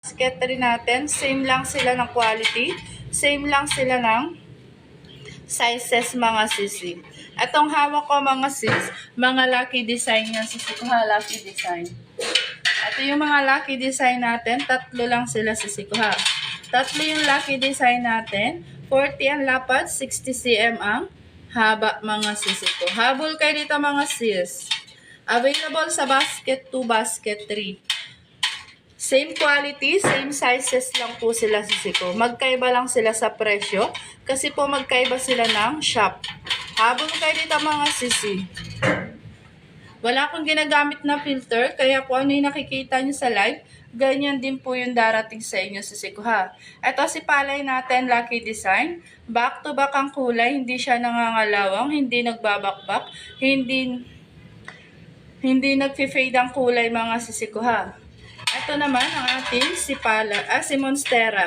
basket rin natin, same lang sila ng quality, same lang sila ng sizes mga sisi. Itong hawak ko mga sis, mga lucky design yan sisi ko ha, lucky design. Ito yung mga lucky design natin, tatlo lang sila sisi ko ha. Tatlo yung lucky design natin, 40 ang lapad, 60 cm ang haba mga sisi ko. Habol kayo dito mga sis. Available sa basket 2, basket 3. Same quality, same sizes lang po sila sisi ko. Magkaiba lang sila sa presyo kasi po magkaiba sila ng shop. Habol kayo dito mga sisi. Wala akong ginagamit na filter kaya po ano yung nakikita nyo sa live, ganyan din po yung darating sa inyo sisi ko ha. Ito si palay natin, lucky design. Back to back ang kulay, hindi siya nangangalawang, hindi nagbabakbak, hindi nagfi-fade ang kulay mga sisi ko ha. Ito naman ang ating si Monstera.